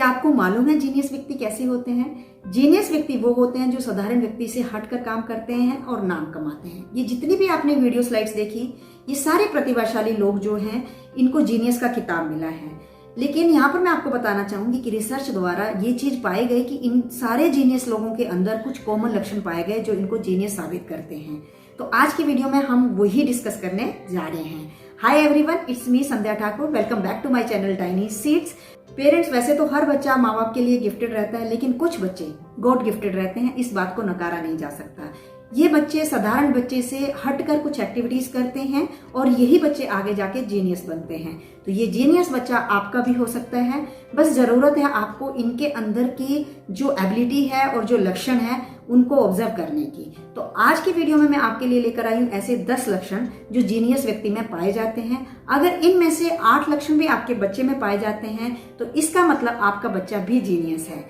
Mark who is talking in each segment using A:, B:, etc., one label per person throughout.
A: क्या आपको मालूम है जीनियस व्यक्ति कैसे होते हैं? जीनियस व्यक्ति वो होते हैं जो साधारण व्यक्ति से हटकर काम करते हैं और नाम कमाते हैं। ये जितनी भी आपने वीडियो स्लाइड्स देखी, ये सारे प्रतिभाशाली लोग जो हैं, इनको जीनियस का खिताब मिला है। लेकिन यहाँ पर मैं आपको बताना चाहूंगी कि रिसर्च द्वारा ये चीज पाई गई कि इन सारे जीनियस लोगों के अंदर कुछ कॉमन लक्षण पाए गए जो इनको जीनियस साबित करते हैं। तो आज की वीडियो में हम वही डिस्कस करने जा रहे हैं। Hi everyone, it's me Sandhya Thakur. Welcome back to my channel tiny seeds. Parents, वैसे तो हर बच्चा माँ बाप के लिए गिफ्टेड रहता है, लेकिन कुछ बच्चे गॉड गिफ्टेड रहते हैं, इस बात को नकारा नहीं जा सकता। ये बच्चे साधारण बच्चे से हटकर कुछ एक्टिविटीज करते हैं और यही बच्चे आगे जाके जीनियस बनते हैं। तो ये जीनियस बच्चा आपका भी हो सकता है, बस जरूरत है आपको इनके अंदर की जो एबिलिटी है और जो लक्षण है उनको ऑब्जर्व करने की। तो आज की वीडियो में मैं आपके लिए लेकर आई हूँ ऐसे 10 लक्षण जो जीनियस व्यक्ति में पाए जाते हैं। अगर इनमें से 8 लक्षण भी आपके बच्चे में पाए जाते हैं तो इसका मतलब आपका बच्चा भी जीनियस है।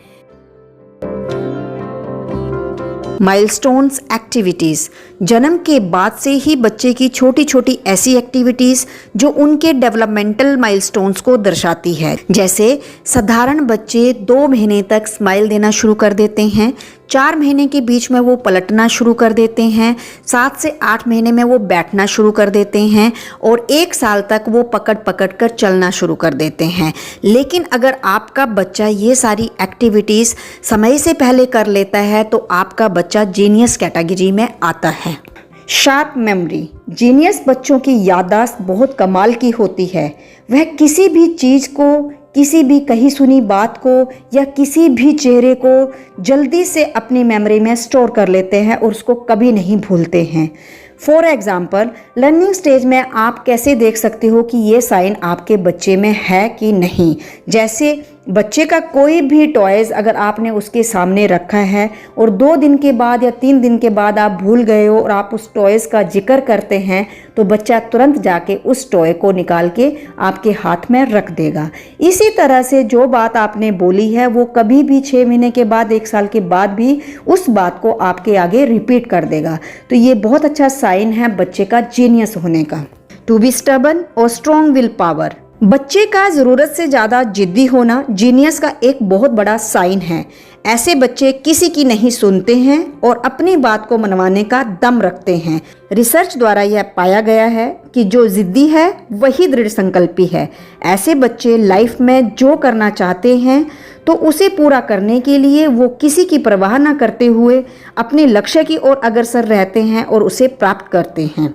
B: Milestones activities. जन्म के बाद से ही बच्चे की छोटी छोटी ऐसी एक्टिविटीज़ जो उनके डेवलपमेंटल माइलस्टोन्स को दर्शाती है। जैसे साधारण बच्चे 2 महीने तक स्माइल देना शुरू कर देते हैं, 4 महीने के बीच में वो पलटना शुरू कर देते हैं, 7 से 8 महीने में वो बैठना शुरू कर देते हैं और 1 साल तक वो पकड़ पकड़ कर चलना शुरू कर देते हैं। लेकिन अगर आपका बच्चा ये सारी एक्टिविटीज़ समय से पहले कर लेता है तो आपका बच्चा जीनियस कैटेगरी में आता है। Sharp memory. जीनियस बच्चों की याददाश्त बहुत कमाल की होती है। वह किसी भी चीज़ को, किसी भी कही सुनी बात को या किसी भी चेहरे को जल्दी से अपनी मेमोरी में स्टोर कर लेते हैं और उसको कभी नहीं भूलते हैं। फॉर एग्जाम्पल, लर्निंग स्टेज में आप कैसे देख सकते हो कि ये साइन आपके बच्चे में है कि नहीं। जैसे बच्चे का कोई भी टॉयज़ अगर आपने उसके सामने रखा है और 2 दिन के बाद या 3 दिन के बाद आप भूल गए हो और आप उस टॉयज़ का जिक्र करते हैं तो बच्चा तुरंत जाके उस टॉय को निकाल के आपके हाथ में रख देगा। इसी तरह से जो बात आपने बोली है वो कभी भी 6 महीने के बाद, 1 साल के बाद भी उस बात को आपके आगे रिपीट कर देगा। तो ये बहुत अच्छा साइन है बच्चे का जीनियस होने का। टू बी स्टबर्न और स्ट्रॉन्ग विल पावर। बच्चे का ज़रूरत से ज़्यादा जिद्दी होना जीनियस का एक बहुत बड़ा साइन है। ऐसे बच्चे किसी की नहीं सुनते हैं और अपनी बात को मनवाने का दम रखते हैं। रिसर्च द्वारा यह पाया गया है कि जो जिद्दी है वही दृढ़ संकल्पी है। ऐसे बच्चे लाइफ में जो करना चाहते हैं तो उसे पूरा करने के लिए वो किसी की परवाह न करते हुए अपने लक्ष्य की ओर अग्रसर रहते हैं और उसे प्राप्त करते हैं।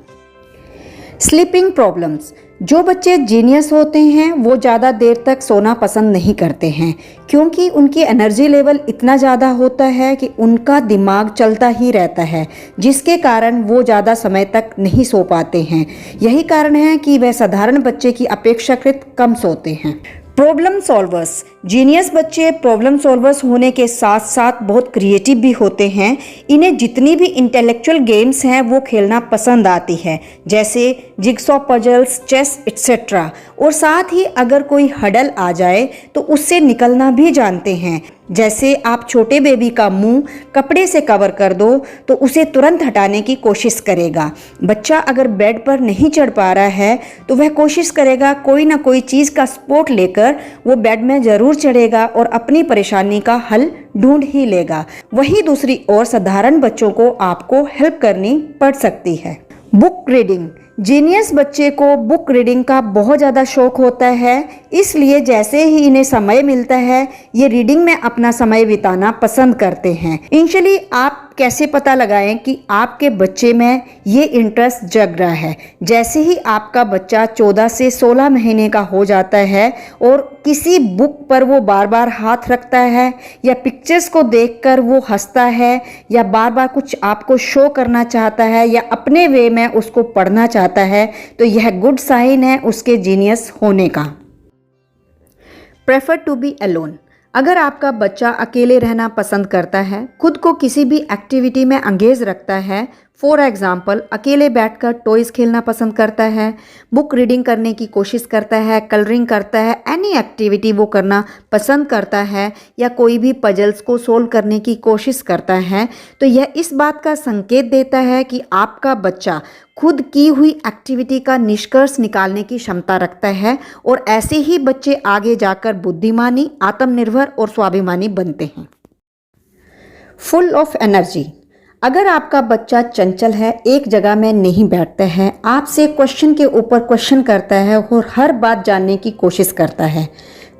B: Sleeping problems. जो बच्चे जीनियस होते हैं वो ज़्यादा देर तक सोना पसंद नहीं करते हैं, क्योंकि उनकी एनर्जी लेवल इतना ज़्यादा होता है कि उनका दिमाग चलता ही रहता है, जिसके कारण वो ज़्यादा समय तक नहीं सो पाते हैं। यही कारण है कि वह साधारण बच्चे की अपेक्षाकृत कम सोते हैं। Problem solvers. जीनियस बच्चे प्रॉब्लम सॉल्वर्स होने के साथ साथ बहुत क्रिएटिव भी होते हैं। इन्हें जितनी भी इंटेलेक्चुअल गेम्स हैं वो खेलना पसंद आती है, जैसे जिगसॉ पजल्स, चेस एक्सेट्रा। और साथ ही अगर कोई हडल आ जाए तो उससे निकलना भी जानते हैं। जैसे आप छोटे बेबी का मुंह कपड़े से कवर कर दो तो उसे तुरंत हटाने की कोशिश करेगा। बच्चा अगर बेड पर नहीं चढ़ पा रहा है तो वह कोशिश करेगा कोई ना कोई चीज़ का सपोर्ट लेकर वो बेड में ज़रूर चढ़ेगा और अपनी परेशानी का हल ढूंढ ही लेगा। वहीं दूसरी ओर साधारण बच्चों को आपको हेल्प करनी पड़ सकती है। Book reading. जीनियस बच्चे को बुक रीडिंग का बहुत ज़्यादा शौक होता है, इसलिए जैसे ही इन्हें समय मिलता है ये रीडिंग में अपना समय बिताना पसंद करते हैं। इनिशियली आप कैसे पता लगाएं कि आपके बच्चे में ये इंटरेस्ट जग रहा है? जैसे ही आपका बच्चा 14 से 16 महीने का हो जाता है और किसी बुक पर वो बार बार हाथ रखता है या पिक्चर्स को देखकर वो हंसता है या बार बार कुछ आपको शो करना चाहता है या अपने वे में उसको पढ़ना चाहता है, तो यह गुड साइन है उसके जीनियस होने का। Prefer to be alone. अगर आपका बच्चा अकेले रहना पसंद करता है, खुद को किसी भी एक्टिविटी में एंगेज रखता है, फॉर एग्जाम्पल अकेले बैठकर टॉयज़ खेलना पसंद करता है, बुक रीडिंग करने की कोशिश करता है, कलरिंग करता है, एनी एक्टिविटी वो करना पसंद करता है, या कोई भी पजल्स को सोल्व करने की कोशिश करता है, तो यह इस बात का संकेत देता है कि आपका बच्चा खुद की हुई एक्टिविटी का निष्कर्ष निकालने की क्षमता रखता है, और ऐसे ही बच्चे आगे जाकर बुद्धिमानी, आत्मनिर्भर और स्वाभिमानी बनते हैं। Full of energy. अगर आपका बच्चा चंचल है, एक जगह में नहीं बैठता है, आपसे क्वेश्चन के ऊपर क्वेश्चन करता है और हर बात जानने की कोशिश करता है,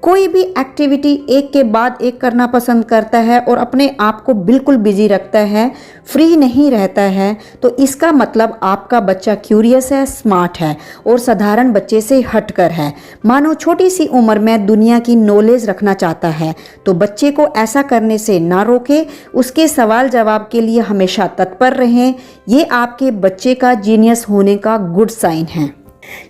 B: कोई भी एक्टिविटी एक के बाद एक करना पसंद करता है और अपने आप को बिल्कुल बिजी रखता है, फ्री नहीं रहता है, तो इसका मतलब आपका बच्चा क्यूरियस है, स्मार्ट है और साधारण बच्चे से हटकर है। मानो छोटी सी उम्र में दुनिया की नॉलेज रखना चाहता है, तो बच्चे को ऐसा करने से ना रोके, उसके सवाल जवाब के लिए हमेशा तत्पर रहें। ये आपके बच्चे का जीनियस होने का गुड साइन है।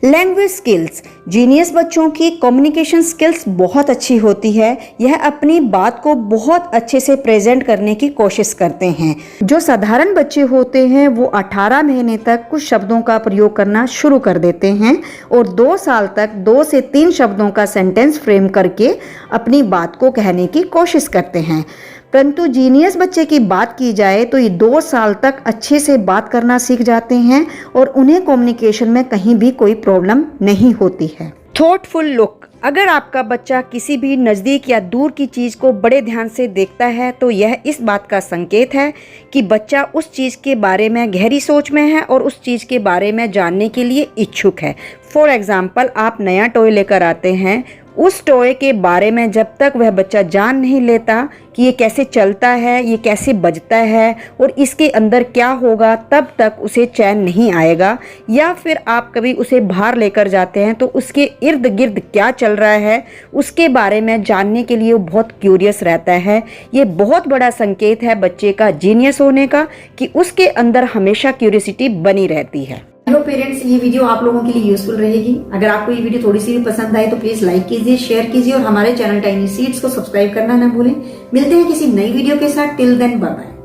B: Language skills. जीनियस बच्चों की कम्युनिकेशन स्किल्स बहुत अच्छी होती है। यह अपनी बात को बहुत अच्छे से प्रेजेंट करने की कोशिश करते हैं। जो साधारण बच्चे होते हैं वो 18 महीने तक कुछ शब्दों का प्रयोग करना शुरू कर देते हैं और 2 साल तक 2 से 3 शब्दों का सेंटेंस फ्रेम करके अपनी बात को कहने की कोशिश करते हैं। परंतु जीनियस बच्चे की बात की जाए तो ये 2 साल तक अच्छे से बात करना सीख जाते हैं और उन्हें कम्युनिकेशन में कहीं भी कोई प्रॉब्लम नहीं होती है। Thoughtful look. अगर आपका बच्चा किसी भी नज़दीक या दूर की चीज़ को बड़े ध्यान से देखता है तो यह इस बात का संकेत है कि बच्चा उस चीज़ के बारे में गहरी सोच में है और उस चीज़ के बारे में जानने के लिए इच्छुक है। फॉर एग्ज़ाम्पल, आप नया टॉय लेकर आते हैं, उस टॉय के बारे में जब तक वह बच्चा जान नहीं लेता कि ये कैसे चलता है, ये कैसे बजता है और इसके अंदर क्या होगा, तब तक उसे चैन नहीं आएगा। या फिर आप कभी उसे बाहर लेकर जाते हैं तो उसके इर्द गिर्द क्या चल रहा है उसके बारे में जानने के लिए वो बहुत क्यूरियस रहता है। ये बहुत बड़ा संकेत है बच्चे का जीनियस होने का कि उसके अंदर हमेशा क्यूरियोसिटी बनी रहती है।
A: हेलो पेरेंट्स, ये वीडियो आप लोगों के लिए यूजफुल रहेगी। अगर आपको ये वीडियो थोड़ी सी भी पसंद आए तो प्लीज लाइक कीजिए, शेयर कीजिए और हमारे चैनल टाइनी सीड्स को सब्सक्राइब करना ना भूलें। मिलते हैं किसी नई वीडियो के साथ। Till then bye bye.